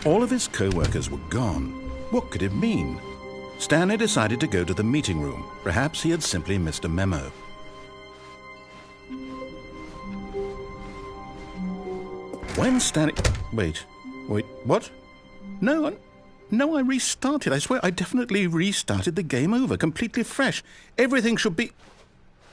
All of his co-workers were gone. What could it mean? Stanley decided to go to the meeting room. Perhaps he had simply missed a memo. When Stanley... Wait, what? No, I restarted. I swear I definitely restarted the game over, completely fresh. Everything should be...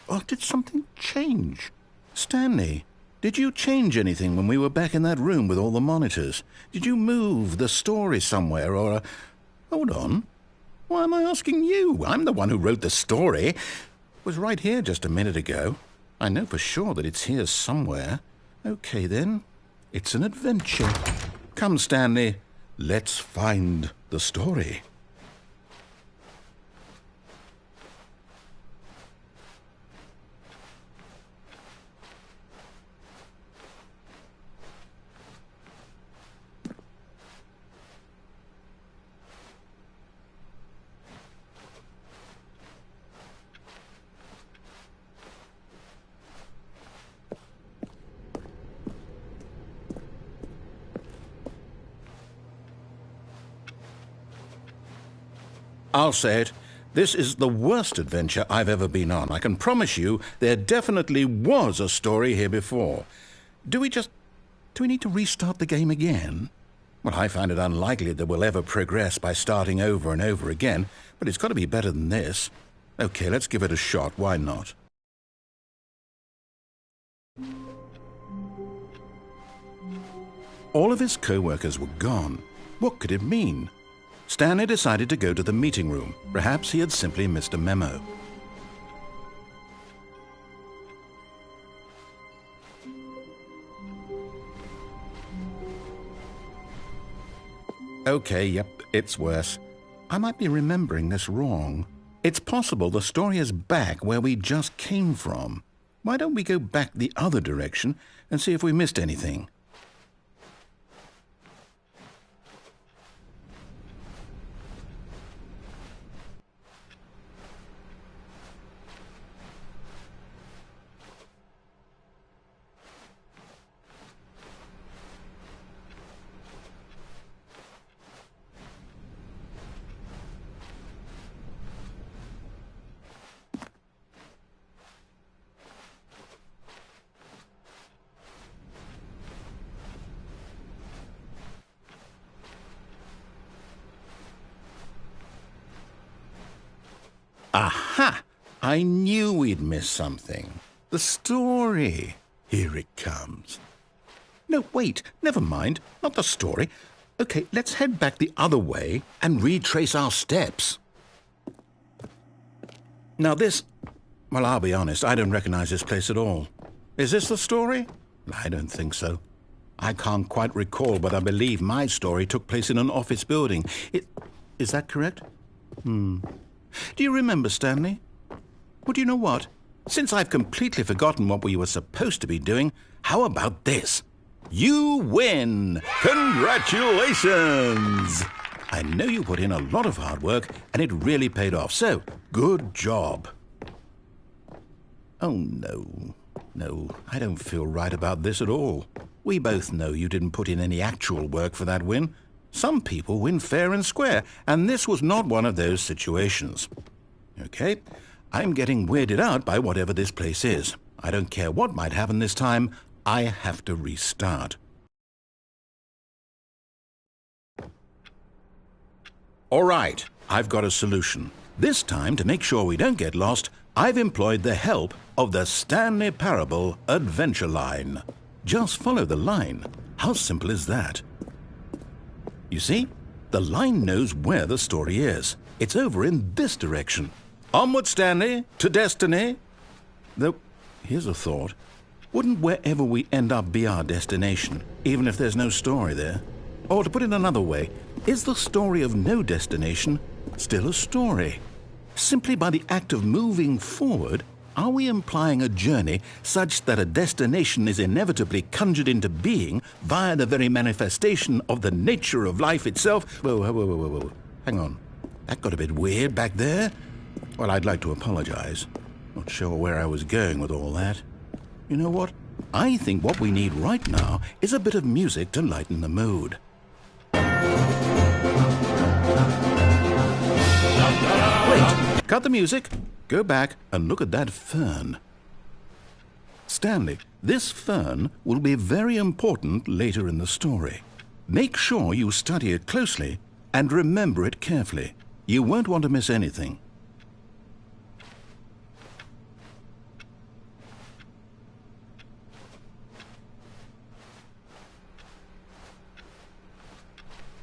Oh, did something change? Stanley, did you change anything when we were back in that room with all the monitors? Did you move the story somewhere or... Hold on. Why am I asking you? I'm the one who wrote the story. It was right here just a minute ago. I know for sure that it's here somewhere. Okay, then. It's an adventure. Come, Stanley. Let's find the story. I'll say it. This is the worst adventure I've ever been on. I can promise you there definitely was a story here before. Do we need to restart the game again? Well, I find it unlikely that we'll ever progress by starting over and over again, but it's got to be better than this. Okay, let's give it a shot. Why not? All of his co-workers were gone. What could it mean? Stanley decided to go to the meeting room. Perhaps he had simply missed a memo. Okay, yep, it's worse. I might be remembering this wrong. It's possible the story is back where we just came from. Why don't we go back the other direction and see if we missed anything? Aha! I knew we'd miss something. The story. Here it comes. No, wait, never mind. Not the story. Okay, let's head back the other way and retrace our steps. Now this... Well, I'll be honest, I don't recognize this place at all. Is this the story? I don't think so. I can't quite recall, but I believe my story took place in an office building. Is that correct? Do you remember, Stanley? Well, do you know what? Since I've completely forgotten what we were supposed to be doing, how about this? You win! Congratulations! I know you put in a lot of hard work, and it really paid off, so good job. Oh, no. No, I don't feel right about this at all. We both know you didn't put in any actual work for that win. Some people win fair and square, and this was not one of those situations. Okay, I'm getting weirded out by whatever this place is. I don't care what might happen this time. I have to restart. All right, I've got a solution. This time, to make sure we don't get lost, I've employed the help of the Stanley Parable Adventure Line. Just follow the line. How simple is that? You see, the line knows where the story is. It's over in this direction. Onward, Stanley, to destiny. Though, here's a thought. Wouldn't wherever we end up be our destination, even if there's no story there? Or to put it another way, is the story of no destination still a story? Simply by the act of moving forward, are we implying a journey such that a destination is inevitably conjured into being via the very manifestation of the nature of life itself? Whoa. Hang on. That got a bit weird back there. Well, I'd like to apologize. Not sure where I was going with all that. You know what? I think what we need right now is a bit of music to lighten the mood. Wait, cut the music. Go back and look at that fern. Stanley, this fern will be very important later in the story. Make sure you study it closely and remember it carefully. You won't want to miss anything.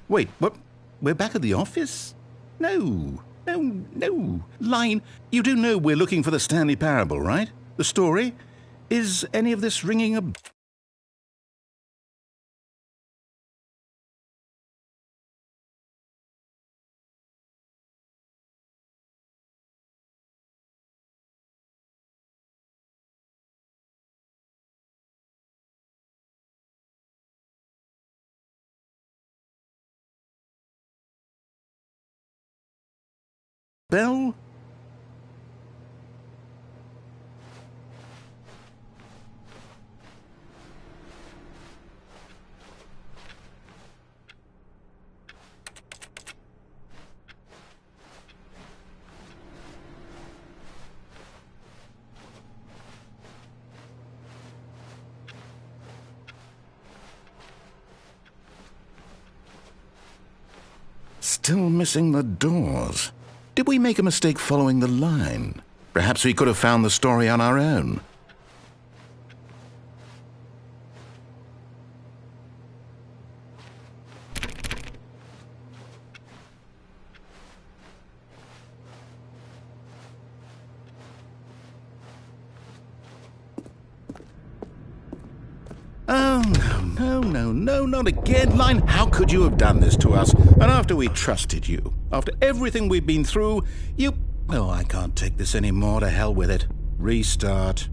Wait, what? We're back at the office? No. Line, you do know we're looking for the Stanley Parable, right? The story? Is any of this ringing a... bell? Still missing the doors. Did we make a mistake following the line? Perhaps we could have found the story on our own. Oh, no, not again, Line. How could you have done this to us? And after we trusted you, after everything we've been through, you... Oh, I can't take this anymore. To hell with it. Restart.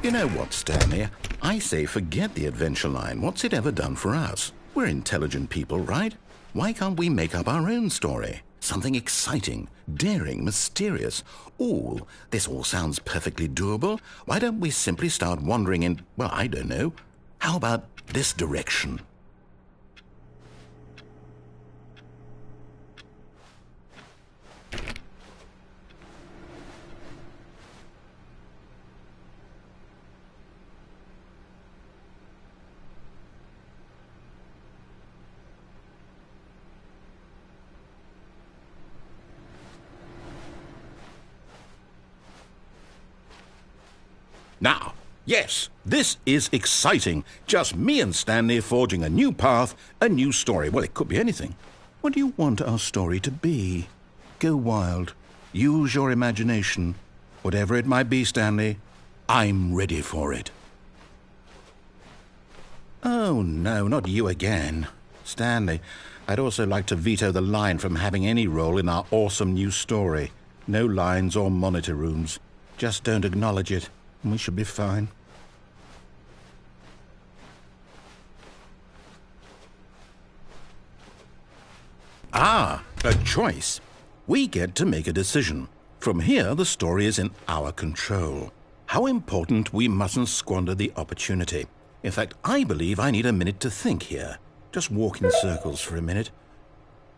You know what, Stanley? I say forget the adventure line. What's it ever done for us? We're intelligent people, right? Why can't we make up our own story? Something exciting, daring, mysterious. This all sounds perfectly doable. Why don't we simply start wandering in, well, I don't know. How about this direction? Now, yes, this is exciting. Just me and Stanley forging a new path, a new story. Well, it could be anything. What do you want our story to be? Go wild. Use your imagination. Whatever it might be, Stanley, I'm ready for it. Oh, no, not you again. Stanley, I'd also like to veto the line from having any role in our awesome new story. No lines or monitor rooms. Just don't acknowledge it. We should be fine. Ah, a choice. We get to make a decision. From here, the story is in our control. How important we mustn't squander the opportunity. In fact, I believe I need a minute to think here. Just walk in circles for a minute.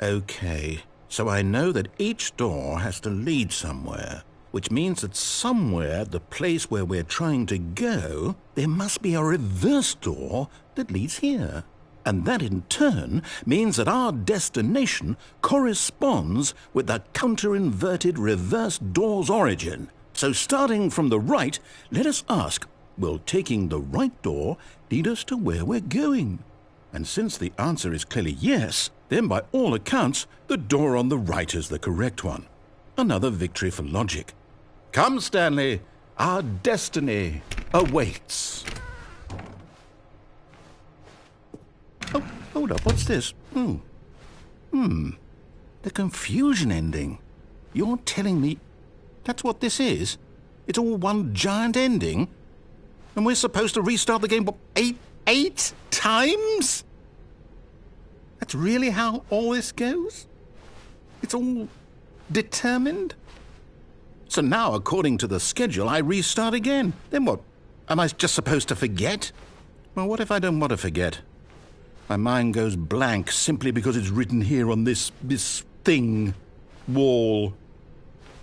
Okay, so I know that each door has to lead somewhere. Which means that somewhere, the place where we're trying to go, there must be a reverse door that leads here. And that in turn means that our destination corresponds with the counter-inverted reverse door's origin. So starting from the right, let us ask, will taking the right door lead us to where we're going? And since the answer is clearly yes, then by all accounts, the door on the right is the correct one. Another victory for logic. Come, Stanley, our destiny awaits. Oh, hold up, what's this? The confusion ending. You're telling me that's what this is? It's all one giant ending? And we're supposed to restart the game, what, eight times? That's really how all this goes? It's all determined? So now, according to the schedule, I restart again. Then what? Am I just supposed to forget? Well, what if I don't want to forget? My mind goes blank simply because it's written here on this thing. Wall.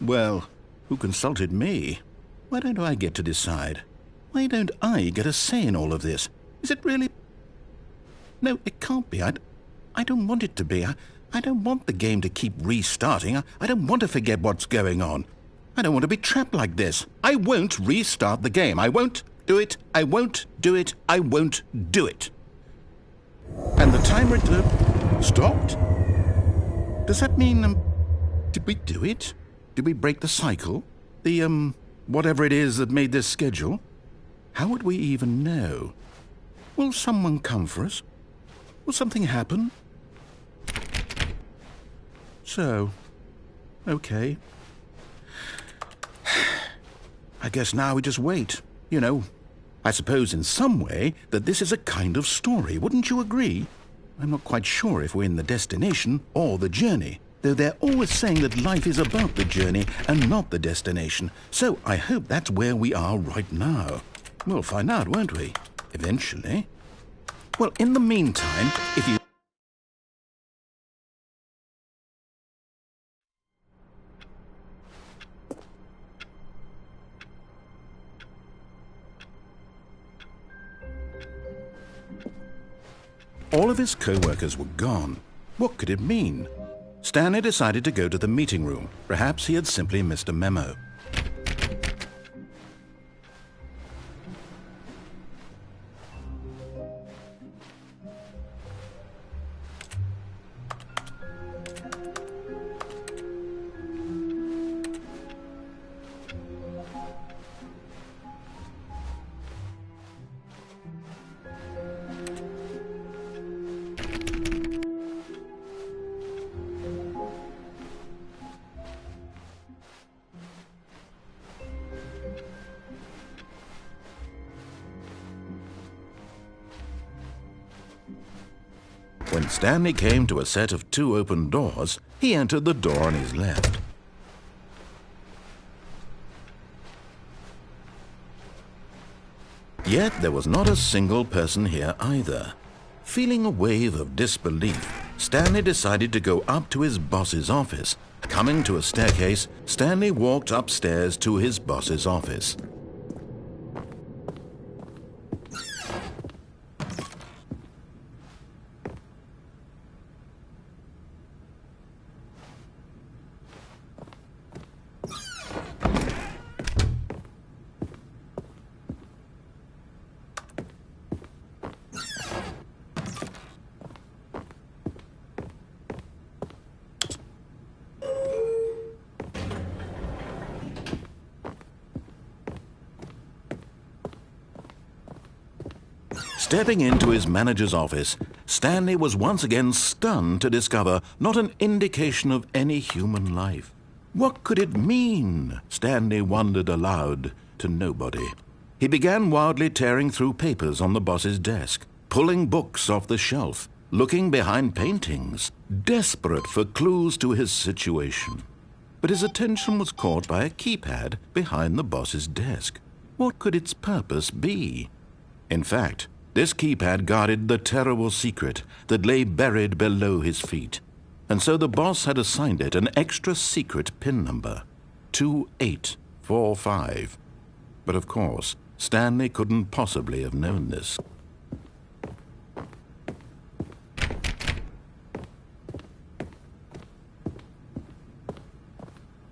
Well, who consulted me? Why don't I get to decide? Why don't I get a say in all of this? Is it really... No, it can't be. I don't want it to be. I don't want the game to keep restarting. I don't want to forget what's going on. I don't want to be trapped like this. I won't restart the game. I won't do it. I won't do it. I won't do it. And the timer stopped? Does that mean, did we do it? Did we break the cycle? The, whatever it is that made this schedule? How would we even know? Will someone come for us? Will something happen? So, okay. I guess now we just wait. You know, I suppose in some way that this is a kind of story. Wouldn't you agree? I'm not quite sure if we're in the destination or the journey, though they're always saying that life is about the journey and not the destination. So I hope that's where we are right now. We'll find out, won't we? Eventually. Well, in the meantime, if you... All of his co-workers were gone. What could it mean? Stanley decided to go to the meeting room. Perhaps he had simply missed a memo. When Stanley came to a set of 2 open doors, he entered the door on his left. Yet there was not a single person here either. Feeling a wave of disbelief, Stanley decided to go up to his boss's office. Coming to a staircase, Stanley walked upstairs to his boss's office. Stepping into his manager's office, Stanley was once again stunned to discover not an indication of any human life. What could it mean? Stanley wondered aloud to nobody. He began wildly tearing through papers on the boss's desk, pulling books off the shelf, looking behind paintings, desperate for clues to his situation. But his attention was caught by a keypad behind the boss's desk. What could its purpose be? In fact, this keypad guarded the terrible secret that lay buried below his feet. And so the boss had assigned it an extra secret PIN number, 2845. But of course, Stanley couldn't possibly have known this.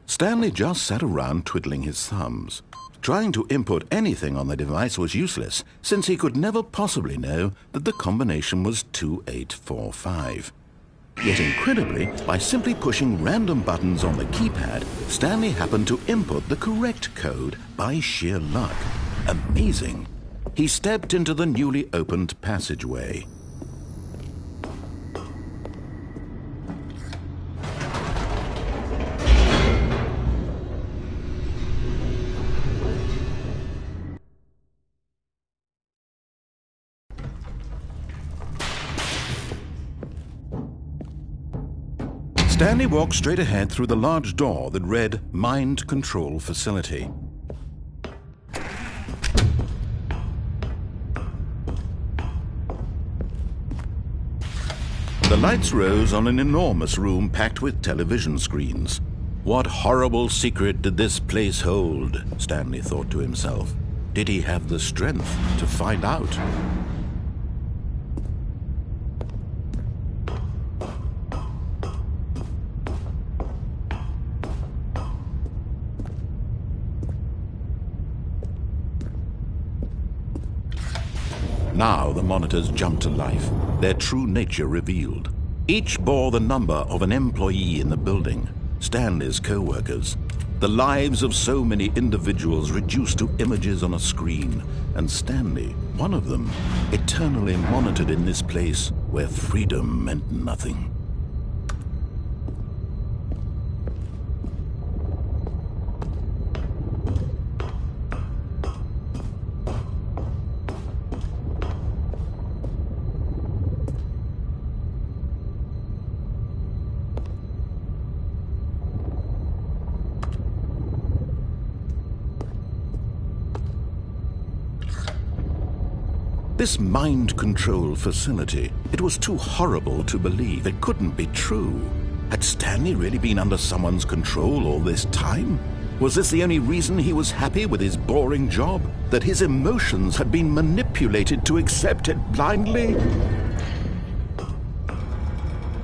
Stanley just sat around twiddling his thumbs. Trying to input anything on the device was useless, since he could never possibly know that the combination was 2845. Yet incredibly, by simply pushing random buttons on the keypad, Stanley happened to input the correct code by sheer luck. Amazing! He stepped into the newly opened passageway. Stanley walked straight ahead through the large door that read Mind Control Facility. The lights rose on an enormous room packed with television screens. What horrible secret did this place hold? Stanley thought to himself. Did he have the strength to find out? Now the monitors jumped to life, their true nature revealed. Each bore the number of an employee in the building, Stanley's co-workers. The lives of so many individuals reduced to images on a screen, and Stanley, one of them, eternally monitored in this place where freedom meant nothing. This mind control facility, it was too horrible to believe. It couldn't be true. Had Stanley really been under someone's control all this time? Was this the only reason he was happy with his boring job? That his emotions had been manipulated to accept it blindly?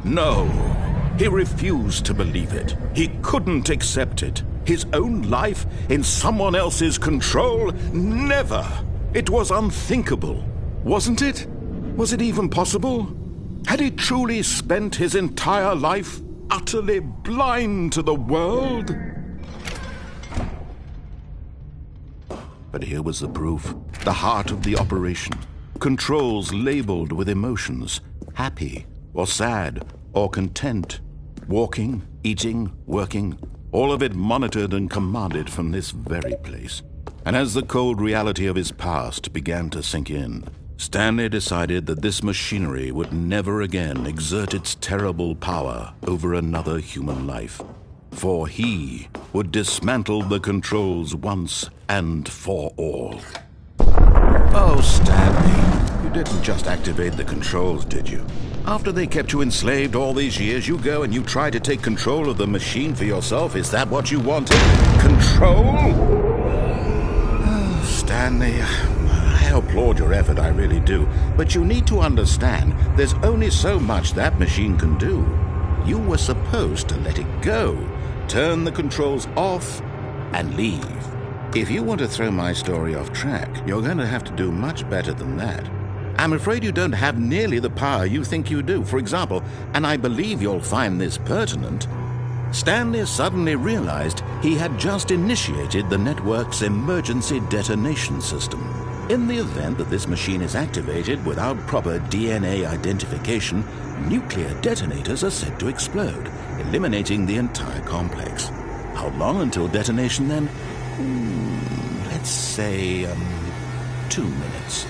No, he refused to believe it. He couldn't accept it. His own life in someone else's control? Never! It was unthinkable. Wasn't it? Was it even possible? Had he truly spent his entire life utterly blind to the world? But here was the proof, the heart of the operation. Controls labeled with emotions, happy or sad or content. Walking, eating, working, all of it monitored and commanded from this very place. And as the cold reality of his past began to sink in, Stanley decided that this machinery would never again exert its terrible power over another human life. For he would dismantle the controls once and for all. Oh, Stanley, you didn't just activate the controls, did you? After they kept you enslaved all these years, you go and you try to take control of the machine for yourself. Is that what you wanted? Control? Oh, Stanley, I applaud your effort, I really do. But you need to understand, there's only so much that machine can do. You were supposed to let it go, turn the controls off, and leave. If you want to throw my story off track, you're going to have to do much better than that. I'm afraid you don't have nearly the power you think you do. For example, and I believe you'll find this pertinent, Stanley suddenly realized he had just initiated the network's emergency detonation system. In the event that this machine is activated without proper DNA identification, nuclear detonators are said to explode, eliminating the entire complex. How long until detonation then? Let's say, 2 minutes.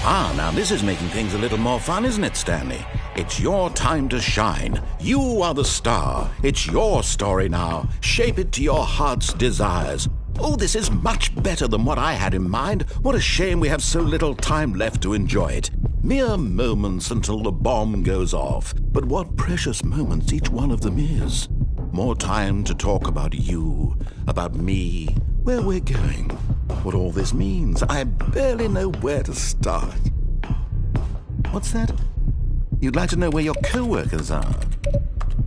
Ah, now this is making things a little more fun, isn't it, Stanley? It's your time to shine. You are the star. It's your story now. Shape it to your heart's desires. Oh, this is much better than what I had in mind. What a shame we have so little time left to enjoy it. Mere moments until the bomb goes off. But what precious moments each one of them is. More time to talk about you, about me, where we're going, what all this means. I barely know where to start. What's that? You'd like to know where your co-workers are?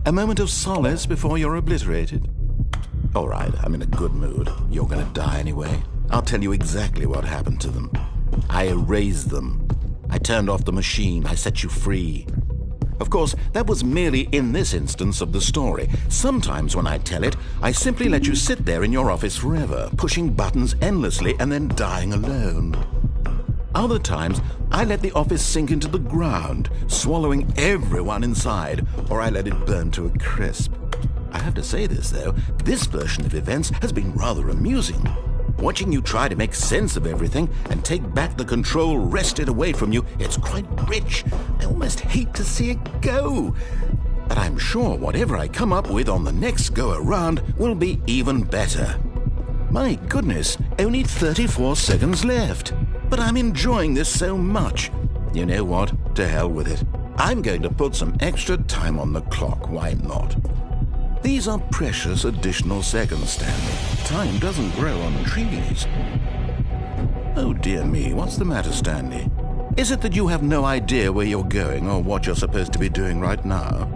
A moment of solace before you're obliterated? All right, I'm in a good mood. You're going to die anyway. I'll tell you exactly what happened to them. I erased them. I turned off the machine. I set you free. Of course, that was merely in this instance of the story. Sometimes when I tell it, I simply let you sit there in your office forever, pushing buttons endlessly and then dying alone. Other times, I let the office sink into the ground, swallowing everyone inside, or I let it burn to a crisp. I have to say this, though, this version of events has been rather amusing. Watching you try to make sense of everything and take back the control wrested away from you, it's quite rich. I almost hate to see it go. But I'm sure whatever I come up with on the next go-around will be even better. My goodness, only 34 seconds left. But I'm enjoying this so much. You know what? To hell with it. I'm going to put some extra time on the clock, why not? These are precious additional seconds, Stanley. Time doesn't grow on trees. Oh dear me, what's the matter, Stanley? Is it that you have no idea where you're going or what you're supposed to be doing right now?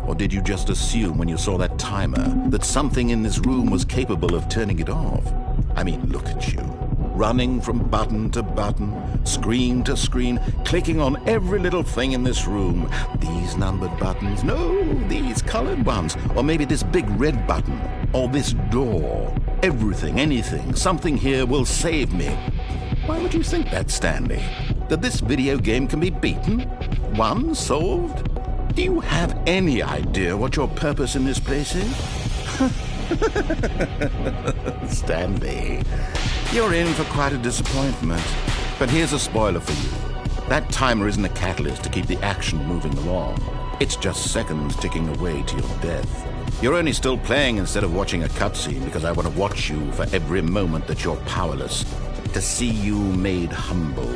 Or did you just assume when you saw that timer that something in this room was capable of turning it off? I mean, look at you. Running from button to button, screen to screen, clicking on every little thing in this room. These numbered buttons, no, these colored ones. Or maybe this big red button, or this door. Everything, anything, something here will save me. Why would you think that, Stanley? That this video game can be beaten? Won? Solved? Do you have any idea what your purpose in this place is? Stanley, you're in for quite a disappointment. But here's a spoiler for you. That timer isn't a catalyst to keep the action moving along. It's just seconds ticking away to your death. You're only still playing instead of watching a cutscene because I want to watch you for every moment that you're powerless. To see you made humble.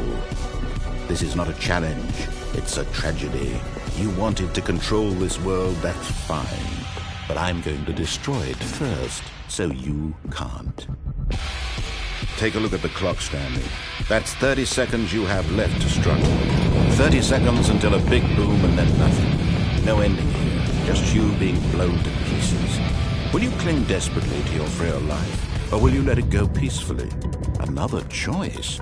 This is not a challenge. It's a tragedy. You wanted to control this world, that's fine. But I'm going to destroy it first, so you can't. Take a look at the clock, Stanley. That's 30 seconds you have left to struggle. 30 seconds until a big boom and then nothing. No ending here, just you being blown to pieces. Will you cling desperately to your frail life, or will you let it go peacefully? Another choice.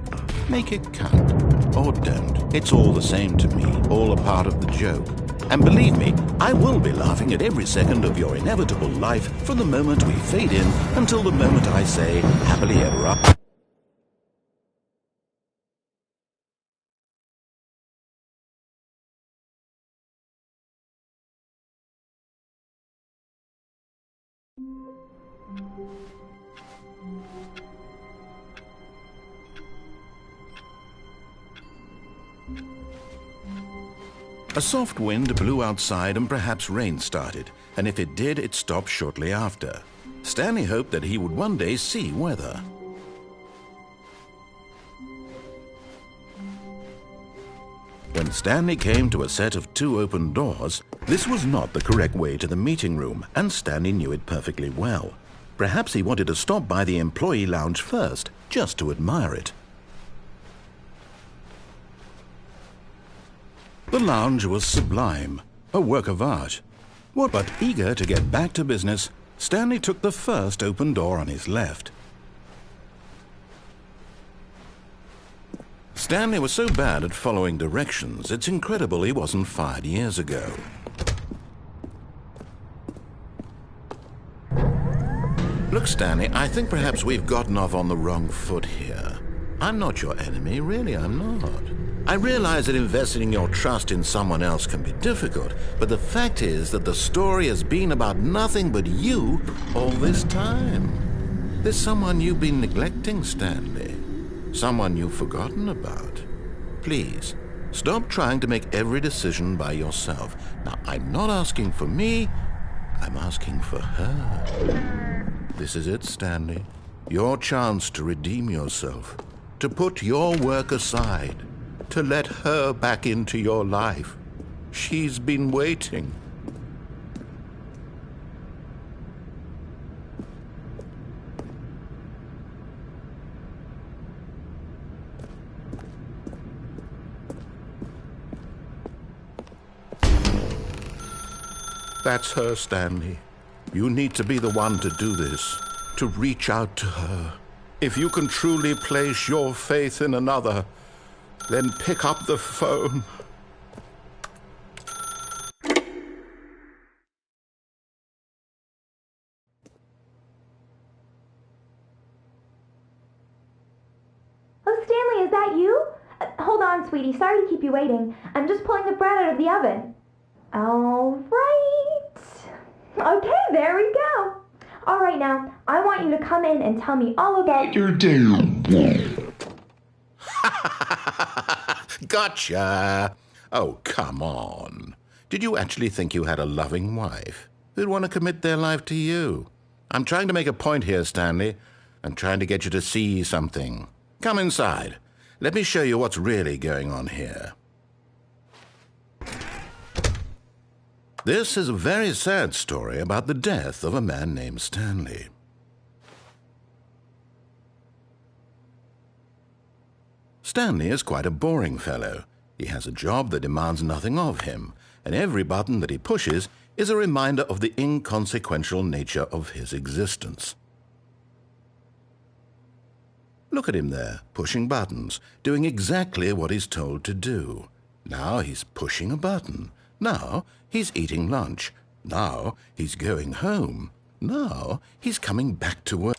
Make it count. Or don't. It's all the same to me, all a part of the joke. And believe me, I will be laughing at every second of your inevitable life from the moment we fade in until the moment I say, happily ever after. A soft wind blew outside and perhaps rain started, and if it did, it stopped shortly after. Stanley hoped that he would one day see weather. When Stanley came to a set of 2 open doors, this was not the correct way to the meeting room, and Stanley knew it perfectly well. Perhaps he wanted to stop by the employee lounge first, just to admire it. The lounge was sublime, a work of art. But eager to get back to business, Stanley took the first open door on his left. Stanley was so bad at following directions, it's incredible he wasn't fired years ago. Look, Stanley, I think perhaps we've gotten off on the wrong foot here. I'm not your enemy, really, I'm not. I realize that investing your trust in someone else can be difficult, but the fact is that the story has been about nothing but you all this time. There's someone you've been neglecting, Stanley. Someone you've forgotten about. Please, stop trying to make every decision by yourself. Now, I'm not asking for me, I'm asking for her. This is it, Stanley. Your chance to redeem yourself, to put your work aside, to let her back into your life. She's been waiting. That's her, Stanley. You need to be the one to do this, to reach out to her. If you can truly place your faith in another, then pick up the phone. Oh, Stanley, is that you? Hold on, sweetie. Sorry to keep you waiting. I'm just pulling the bread out of the oven. All right. Okay, there we go. All right, now, I want you to come in and tell me all about your day. Gotcha! Oh, come on. Did you actually think you had a loving wife who'd want to commit their life to you? I'm trying to make a point here, Stanley. I'm trying to get you to see something. Come inside. Let me show you what's really going on here. This is a very sad story about the death of a man named Stanley. Stanley is quite a boring fellow. He has a job that demands nothing of him, and every button that he pushes is a reminder of the inconsequential nature of his existence. Look at him there, pushing buttons, doing exactly what he's told to do. Now he's pushing a button. Now he's eating lunch. Now he's going home. Now he's coming back to work.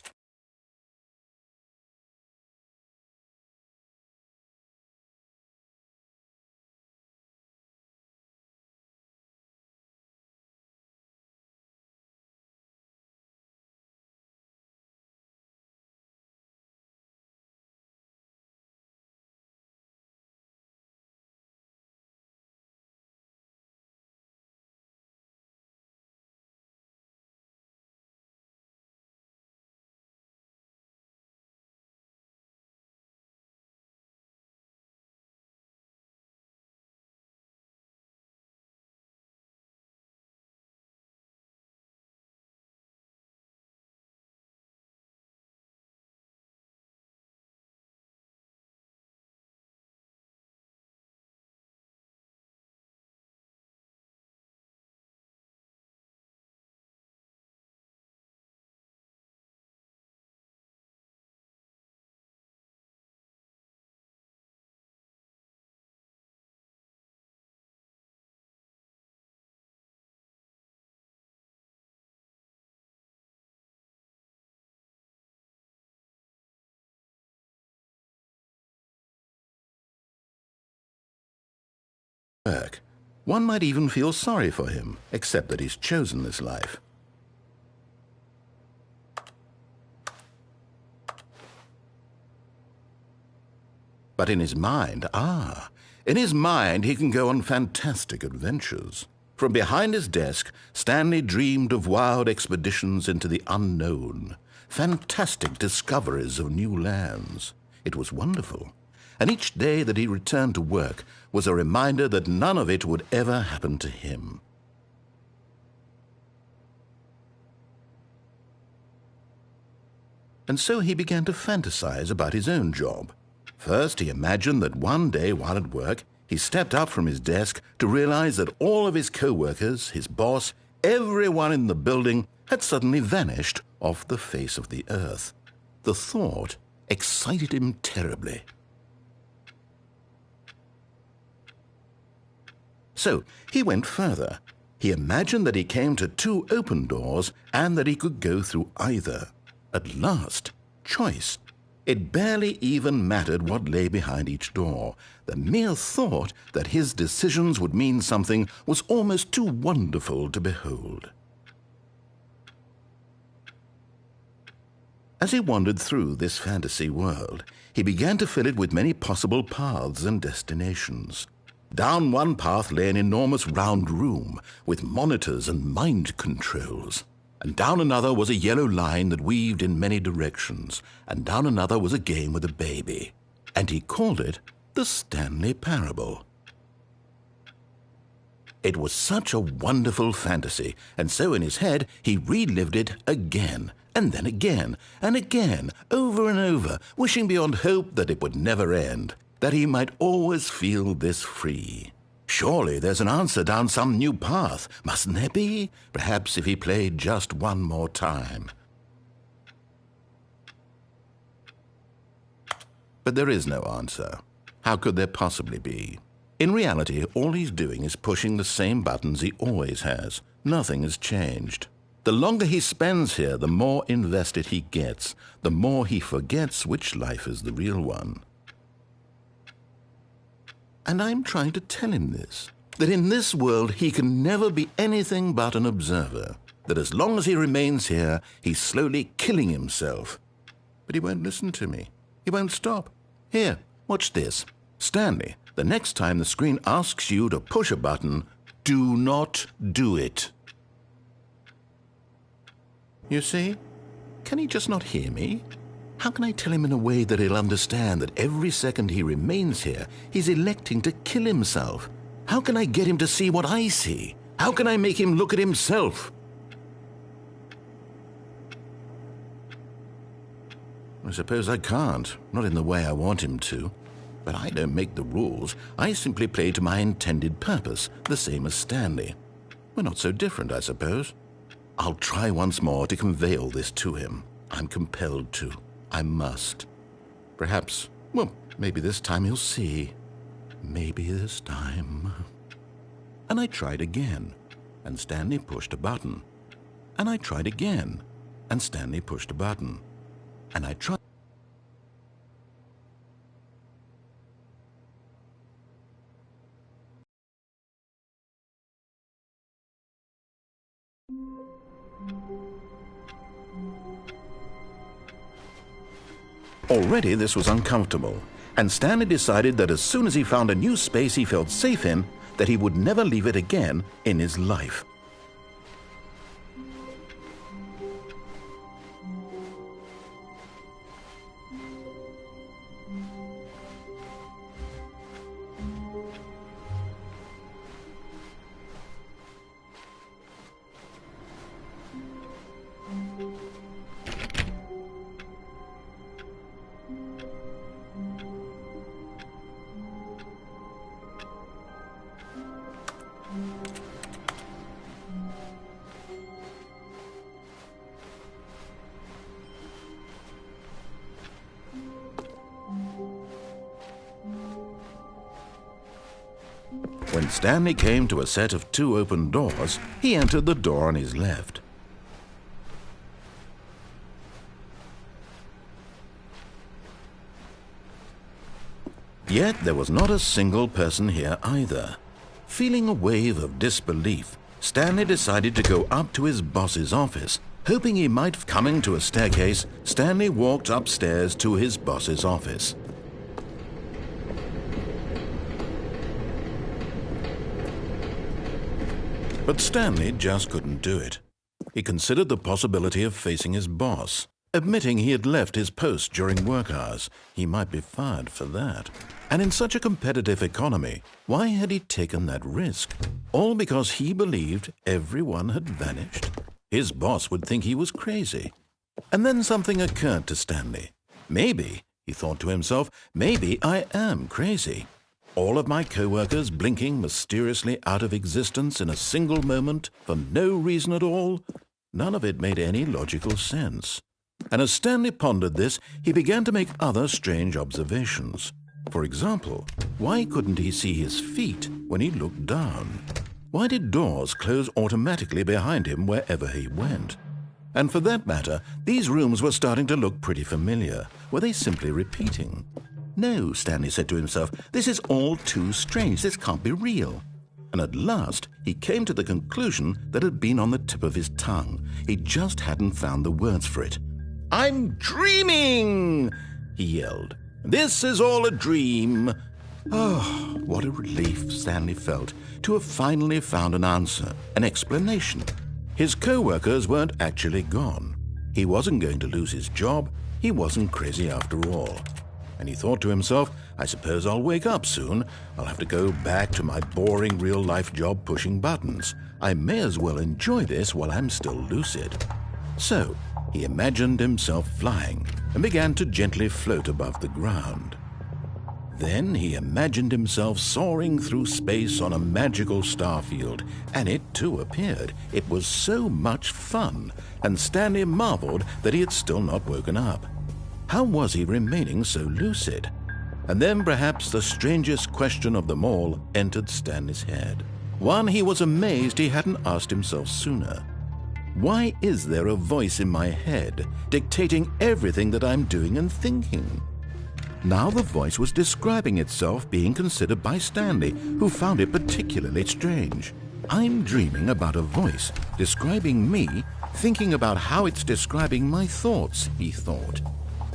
One might even feel sorry for him, except that he's chosen this life. But in his mind, he can go on fantastic adventures. From behind his desk, Stanley dreamed of wild expeditions into the unknown, fantastic discoveries of new lands. It was wonderful. And each day that he returned to work was a reminder that none of it would ever happen to him. And so he began to fantasize about his own job. First, he imagined that one day while at work, he stepped up from his desk to realize that all of his co-workers, his boss, everyone in the building had suddenly vanished off the face of the earth. The thought excited him terribly. So he went further. He imagined that he came to two open doors and that he could go through either. At last, choice. It barely even mattered what lay behind each door. The mere thought that his decisions would mean something was almost too wonderful to behold. As he wandered through this fantasy world, he began to fill it with many possible paths and destinations. Down one path lay an enormous round room with monitors and mind controls. And down another was a yellow line that weaved in many directions. And down another was a game with a baby. And he called it the Stanley Parable. It was such a wonderful fantasy, and so in his head he relived it again, and then again, and again, over and over, wishing beyond hope that it would never end, that he might always feel this free. Surely there's an answer down some new path, mustn't there be? Perhaps if he played just one more time. But there is no answer. How could there possibly be? In reality, all he's doing is pushing the same buttons he always has. Nothing has changed. The longer he spends here, the more invested he gets, the more he forgets which life is the real one. And I'm trying to tell him this, that in this world he can never be anything but an observer, that as long as he remains here, he's slowly killing himself. But he won't listen to me. He won't stop. Here, watch this. Stanley, the next time the screen asks you to push a button, do not do it. You see? Can he just not hear me? How can I tell him in a way that he'll understand that every second he remains here, he's electing to kill himself? How can I get him to see what I see? How can I make him look at himself? I suppose I can't, not in the way I want him to. But I don't make the rules. I simply play to my intended purpose, the same as Stanley. We're not so different, I suppose. I'll try once more to convey all this to him. I'm compelled to. I must. Perhaps, well, maybe this time he'll see. Maybe this time. And I tried again, and Stanley pushed a button. And I tried again, and Stanley pushed a button. And I tried. Already this was uncomfortable, and Stanley decided that as soon as he found a new space he felt safe in, that he would never leave it again in his life. When Stanley came to a set of 2 open doors, he entered the door on his left. Yet there was not a single person here either. Feeling a wave of disbelief, Stanley decided to go up to his boss's office. Hoping he might coming to a staircase, Stanley walked upstairs to his boss's office. But Stanley just couldn't do it. He considered the possibility of facing his boss. Admitting he had left his post during work hours, he might be fired for that. And in such a competitive economy, why had he taken that risk? All because he believed everyone had vanished? His boss would think he was crazy. And then something occurred to Stanley. Maybe, he thought to himself, maybe I am crazy. All of my co-workers blinking mysteriously out of existence in a single moment for no reason at all? None of it made any logical sense. And as Stanley pondered this, he began to make other strange observations. For example, why couldn't he see his feet when he looked down? Why did doors close automatically behind him wherever he went? And for that matter, these rooms were starting to look pretty familiar. Were they simply repeating? No, Stanley said to himself, this is all too strange. This can't be real. And at last, he came to the conclusion that had been on the tip of his tongue. He just hadn't found the words for it. I'm dreaming, he yelled. This is all a dream. Oh, what a relief Stanley felt to have finally found an answer, an explanation. His co-workers weren't actually gone. He wasn't going to lose his job. He wasn't crazy after all. And he thought to himself, I suppose I'll wake up soon. I'll have to go back to my boring real-life job pushing buttons. I may as well enjoy this while I'm still lucid. So, he imagined himself flying and began to gently float above the ground. Then he imagined himself soaring through space on a magical starfield, and it too appeared. It was so much fun, and Stanley marveled that he had still not woken up. How was he remaining so lucid? And then perhaps the strangest question of them all entered Stanley's head. One he was amazed he hadn't asked himself sooner. Why is there a voice in my head dictating everything that I'm doing and thinking? Now the voice was describing itself being considered by Stanley, who found it particularly strange. I'm dreaming about a voice describing me, thinking about how it's describing my thoughts, he thought.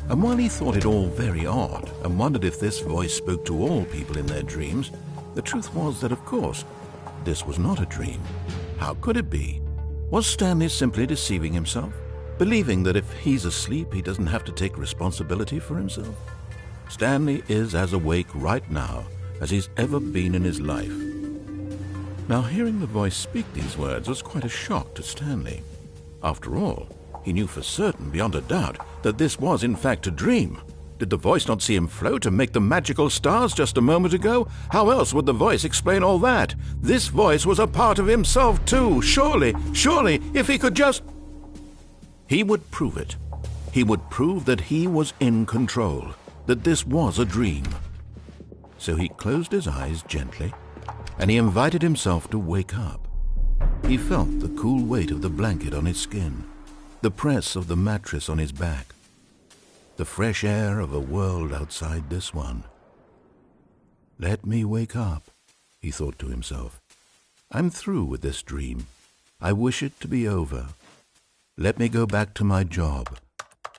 And while he thought it all very odd and wondered if this voice spoke to all people in their dreams, the truth was that, of course, this was not a dream. How could it be? Was Stanley simply deceiving himself, believing that if he's asleep, he doesn't have to take responsibility for himself? Stanley is as awake right now as he's ever been in his life. Now, hearing the voice speak these words was quite a shock to Stanley. After all, he knew for certain, beyond a doubt, that this was in fact a dream. Did the voice not see him float and make the magical stars just a moment ago? How else would the voice explain all that? This voice was a part of himself too. Surely, if he could just... He would prove it. He would prove that he was in control, that this was a dream. So he closed his eyes gently, and he invited himself to wake up. He felt the cool weight of the blanket on his skin, the press of the mattress on his back, the fresh air of a world outside this one. Let me wake up, he thought to himself. I'm through with this dream. I wish it to be over. Let me go back to my job.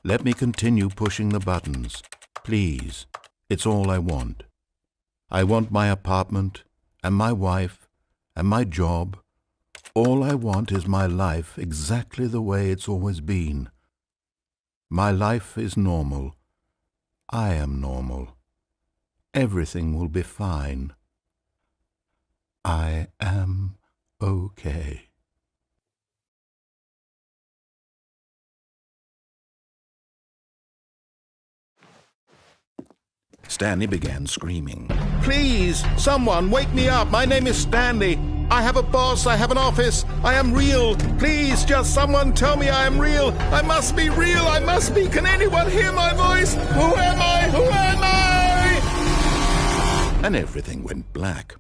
Let me continue pushing the buttons. Please, it's all I want. I want my apartment, and my wife, and my job. All I want is my life exactly the way it's always been. My life is normal. I am normal. Everything will be fine. I am okay. Stanley began screaming. Please, someone, wake me up. My name is Stanley. I have a boss. I have an office. I am real. Please, just someone tell me I am real. I must be real. I must be. Can anyone hear my voice? Who am I? Who am I? And everything went black.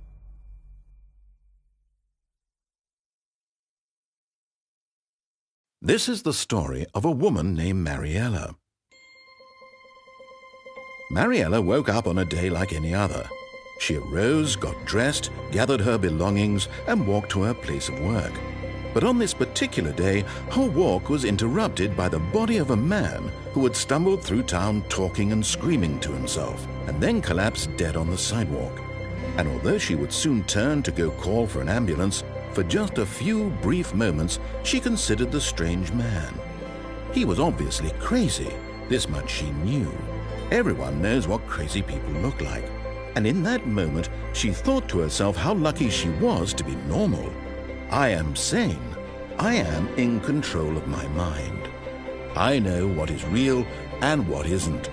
This is the story of a woman named Mariella. Mariella woke up on a day like any other. She arose, got dressed, gathered her belongings, and walked to her place of work. But on this particular day, her walk was interrupted by the body of a man who had stumbled through town talking and screaming to himself, and then collapsed dead on the sidewalk. And although she would soon turn to go call for an ambulance, for just a few brief moments she considered the strange man. He was obviously crazy, this much she knew. Everyone knows what crazy people look like. And in that moment, she thought to herself how lucky she was to be normal. I am sane. I am in control of my mind. I know what is real and what isn't.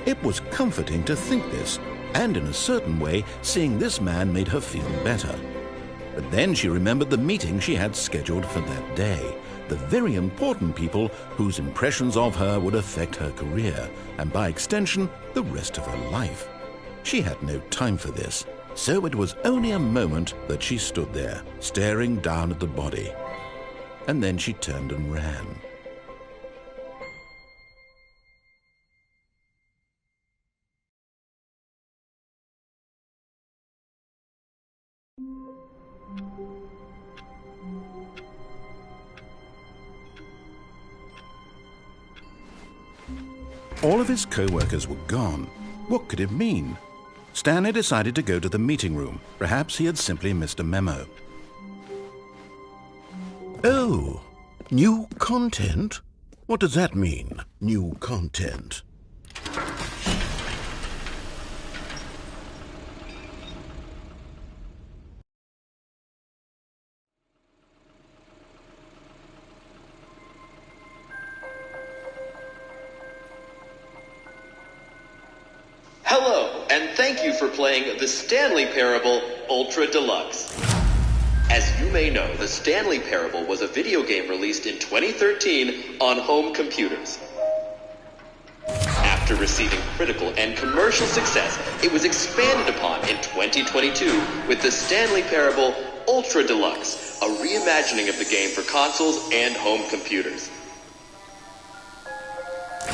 It was comforting to think this, and in a certain way, seeing this man made her feel better. But then she remembered the meeting she had scheduled for that day. The very important people whose impressions of her would affect her career, and by extension, the rest of her life. She had no time for this, so it was only a moment that she stood there, staring down at the body. And then she turned and ran. All of his co-workers were gone. What could it mean? Stanley decided to go to the meeting room. Perhaps he had simply missed a memo. Oh, new content? What does that mean, new content? Hello, and thank you for playing The Stanley Parable Ultra Deluxe. As you may know, The Stanley Parable was a video game released in 2013 on home computers. After receiving critical and commercial success, it was expanded upon in 2022 with The Stanley Parable Ultra Deluxe, a reimagining of the game for consoles and home computers.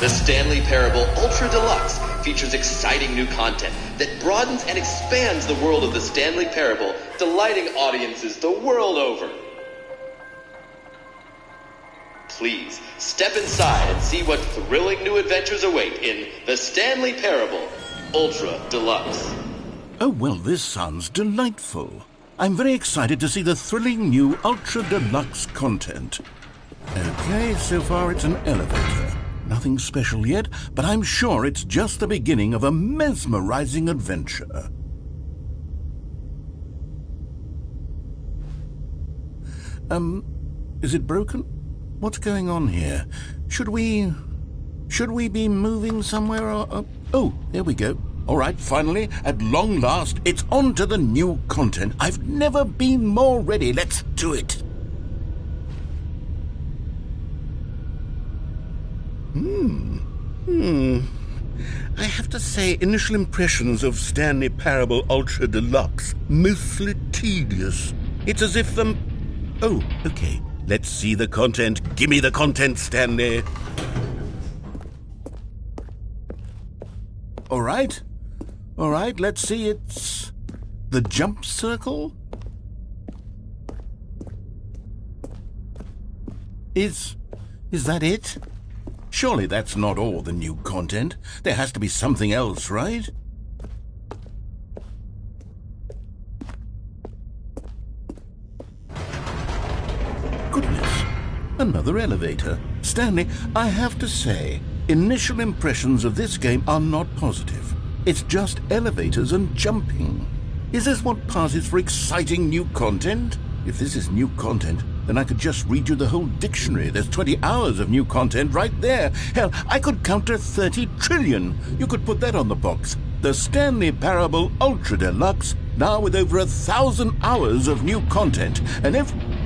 The Stanley Parable Ultra Deluxe features exciting new content that broadens and expands the world of the Stanley Parable, delighting audiences the world over. Please, step inside and see what thrilling new adventures await in The Stanley Parable Ultra Deluxe. Oh, well, this sounds delightful. I'm very excited to see the thrilling new Ultra Deluxe content. Okay, so far it's an elevator. Nothing special yet, but I'm sure it's just the beginning of a mesmerizing adventure. Is it broken? What's going on here? Should we be moving somewhere or... Oh, there we go. All right, finally, at long last, it's on to the new content. I've never been more ready. Let's do it. I have to say, initial impressions of Stanley Parable Ultra Deluxe, mostly tedious. It's as if Oh, okay. Let's see the content. Give me the content, Stanley. All right, let's see. It's the jump circle? Is that it? Surely that's not all the new content. There has to be something else, right? Goodness, another elevator. Stanley, I have to say, initial impressions of this game are not positive. It's just elevators and jumping. Is this what passes for exciting new content? If this is new content, then I could just read you the whole dictionary. There's 20 hours of new content right there. Hell, I could count to 30 trillion. You could put that on the box. The Stanley Parable Ultra Deluxe, now with over 1,000 hours of new content. And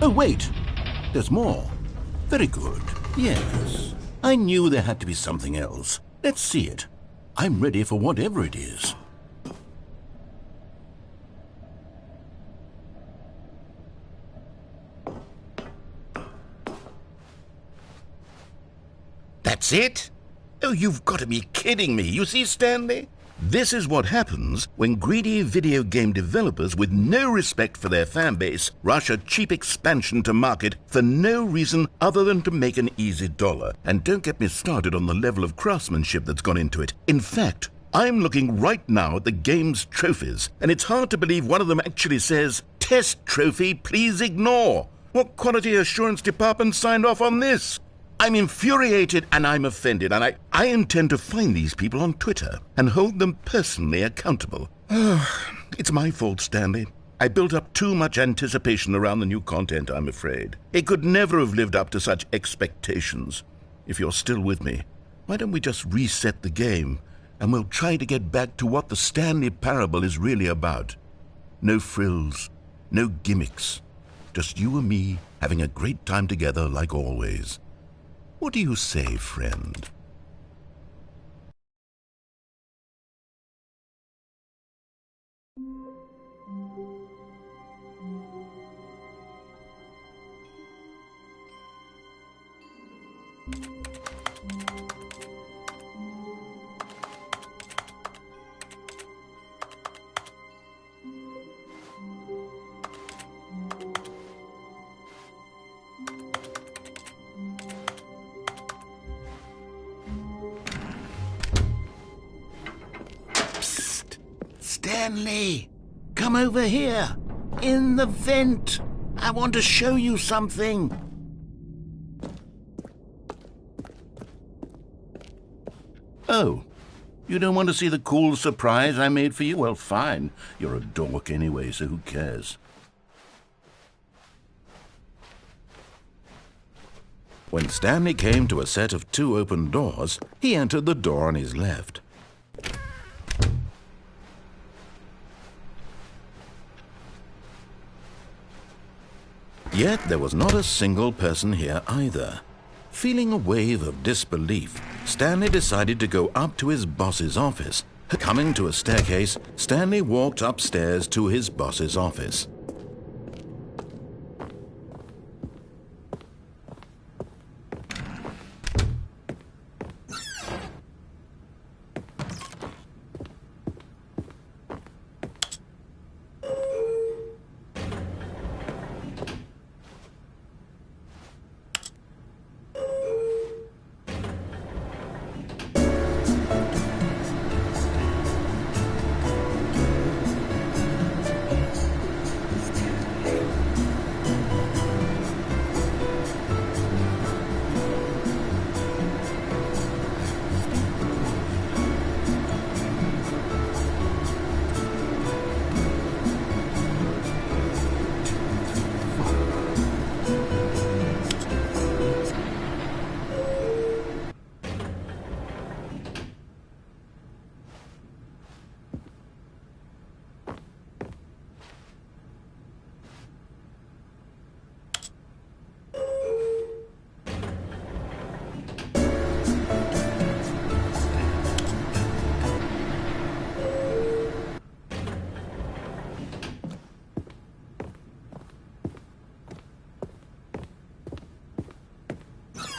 oh, wait, there's more. Very good. Yes, I knew there had to be something else. Let's see it. I'm ready for whatever it is. That's it? Oh, you've got to be kidding me. You see, Stanley? This is what happens when greedy video game developers with no respect for their fan base rush a cheap expansion to market for no reason other than to make an easy dollar. And don't get me started on the level of craftsmanship that's gone into it. In fact, I'm looking right now at the game's trophies, and it's hard to believe one of them actually says, "Test trophy, please ignore." What quality assurance department signed off on this? I'm infuriated and I'm offended, and I intend to find these people on Twitter and hold them personally accountable. It's my fault, Stanley. I built up too much anticipation around the new content, I'm afraid. It could never have lived up to such expectations. If you're still with me, why don't we just reset the game and we'll try to get back to what the Stanley Parable is really about. No frills, no gimmicks, just you and me having a great time together like always. What do you say, friend? Stanley, come over here. In the vent. I want to show you something. Oh, you don't want to see the cool surprise I made for you? Well, fine. You're a dork anyway, so who cares? When Stanley came to a set of 2 open doors, he entered the door on his left. Yet there was not a single person here either. Feeling a wave of disbelief, Stanley decided to go up to his boss's office. Coming to a staircase, Stanley walked upstairs to his boss's office.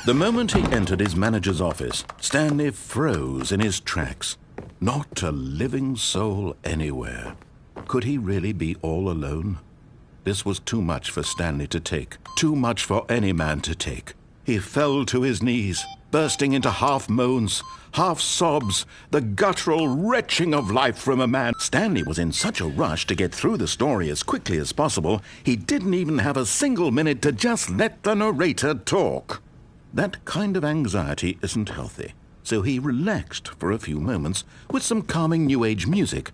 The moment he entered his manager's office, Stanley froze in his tracks. Not a living soul anywhere. Could he really be all alone? This was too much for Stanley to take, too much for any man to take. He fell to his knees, bursting into half moans, half sobs, the guttural retching of life from a man. Stanley was in such a rush to get through the story as quickly as possible, he didn't even have a single minute to just let the narrator talk. That kind of anxiety isn't healthy, so he relaxed for a few moments with some calming New Age music.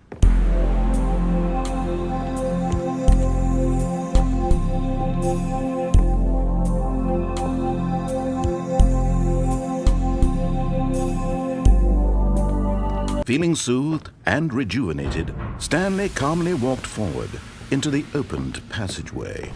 Feeling soothed and rejuvenated, Stanley calmly walked forward into the opened passageway.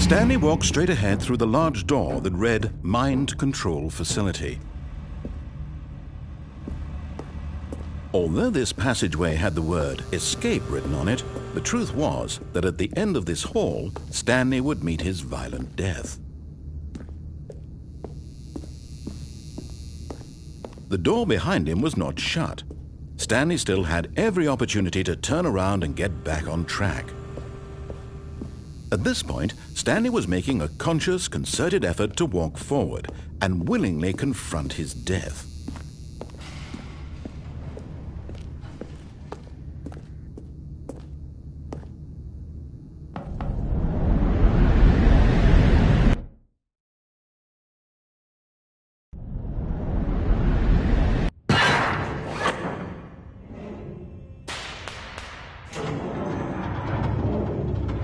Stanley walked straight ahead through the large door that read Mind Control Facility. Although this passageway had the word Escape written on it, the truth was that at the end of this hall, Stanley would meet his violent death. The door behind him was not shut. Stanley still had every opportunity to turn around and get back on track. At this point, Stanley was making a conscious, concerted effort to walk forward and willingly confront his death.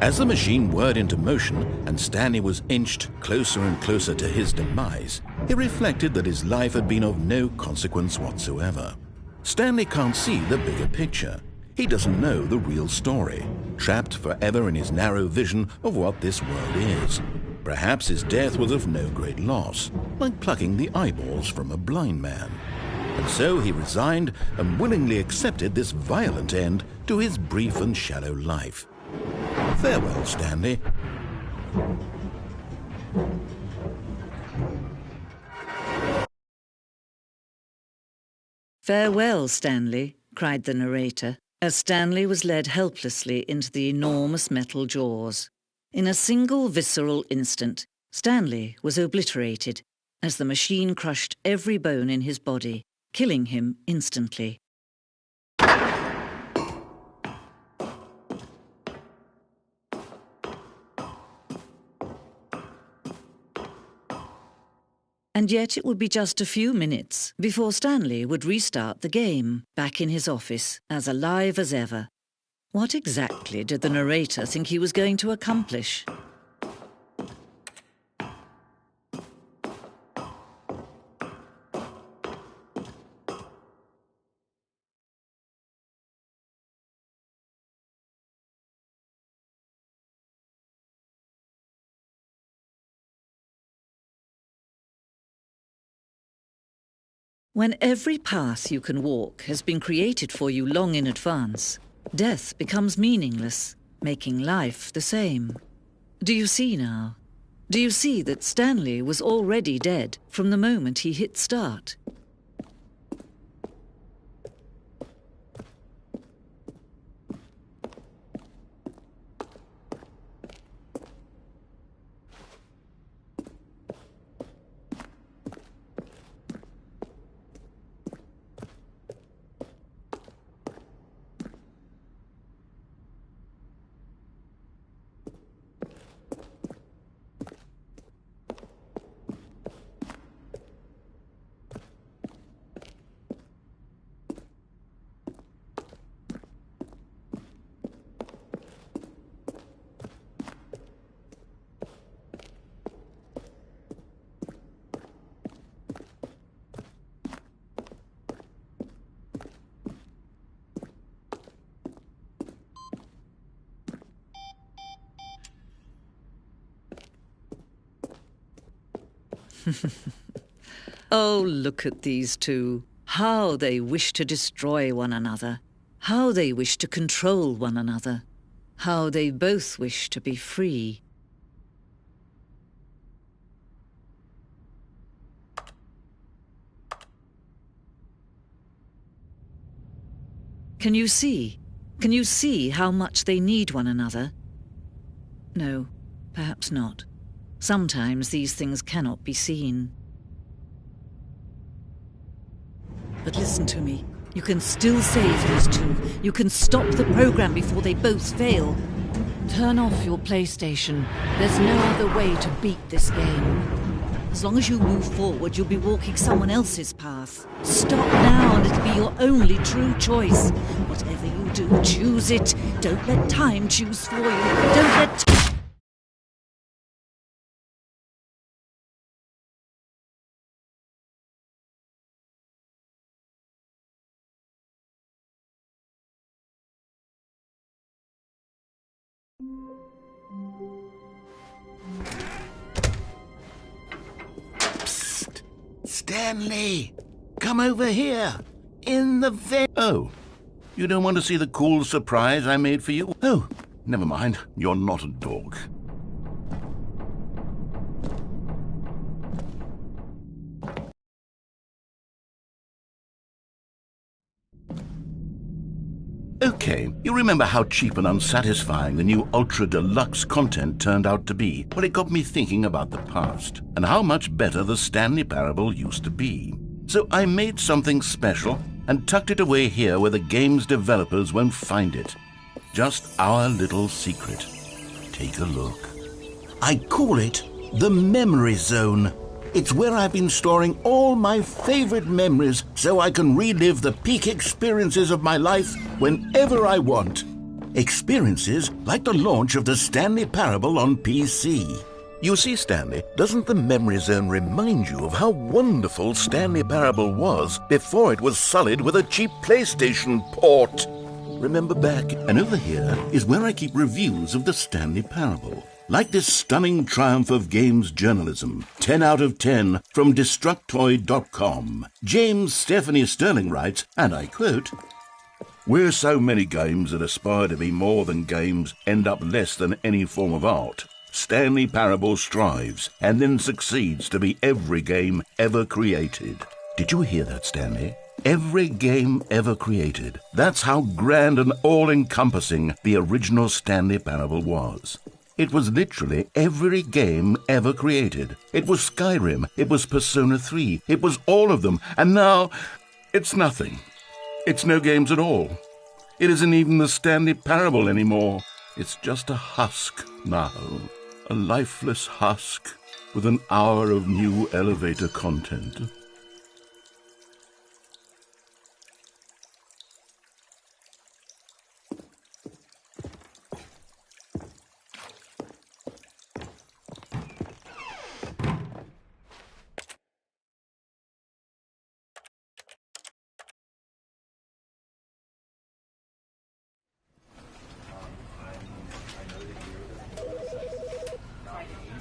As the machine whirred into motion and Stanley was inched closer and closer to his demise, he reflected that his life had been of no consequence whatsoever. Stanley can't see the bigger picture. He doesn't know the real story, trapped forever in his narrow vision of what this world is. Perhaps his death was of no great loss, like plucking the eyeballs from a blind man. And so he resigned and willingly accepted this violent end to his brief and shallow life. Farewell, Stanley. Farewell, Stanley, cried the narrator, as Stanley was led helplessly into the enormous metal jaws. In a single visceral instant, Stanley was obliterated as the machine crushed every bone in his body, killing him instantly. And yet it would be just a few minutes before Stanley would restart the game, back in his office, as alive as ever. What exactly did the narrator think he was going to accomplish? When every path you can walk has been created for you long in advance, death becomes meaningless, making life the same. Do you see now? Do you see that Stanley was already dead from the moment he hit start? Oh, look at these two. How they wish to destroy one another. How they wish to control one another. How they both wish to be free. Can you see? Can you see how much they need one another? No, perhaps not. Sometimes these things cannot be seen. But listen to me. You can still save these two. You can stop the program before they both fail. Turn off your PlayStation. There's no other way to beat this game. As long as you move forward, you'll be walking someone else's path. Stop now and it'll be your only true choice. Whatever you do, choose it. Don't let time choose for you. Don't let... Psst! Stanley! Come over here! In the Oh, you don't want to see the cool surprise I made for you? Oh, never mind. You're not a dog. Okay, you remember how cheap and unsatisfying the new Ultra Deluxe content turned out to be? Well, it got me thinking about the past, and how much better the Stanley Parable used to be. So I made something special and tucked it away here where the game's developers won't find it. Just our little secret. Take a look. I call it the Memory Zone. It's where I've been storing all my favorite memories so I can relive the peak experiences of my life whenever I want. Experiences like the launch of the Stanley Parable on PC. You see, Stanley, doesn't the Memory Zone remind you of how wonderful Stanley Parable was before it was sullied with a cheap PlayStation port? Remember back? And over here is where I keep reviews of the Stanley Parable. Like this stunning triumph of games journalism, 10 out of 10 from Destructoid.com. James Stephanie Sterling writes, and I quote, "Where so many games that aspire to be more than games end up less than any form of art, Stanley Parable strives and then succeeds to be every game ever created." Did you hear that, Stanley? Every game ever created. That's how grand and all-encompassing the original Stanley Parable was. It was literally every game ever created. It was Skyrim, it was Persona 3, it was all of them, and now it's nothing. It's no games at all. It isn't even the Stanley Parable anymore. It's just a husk now, a lifeless husk with an hour of new elevator content.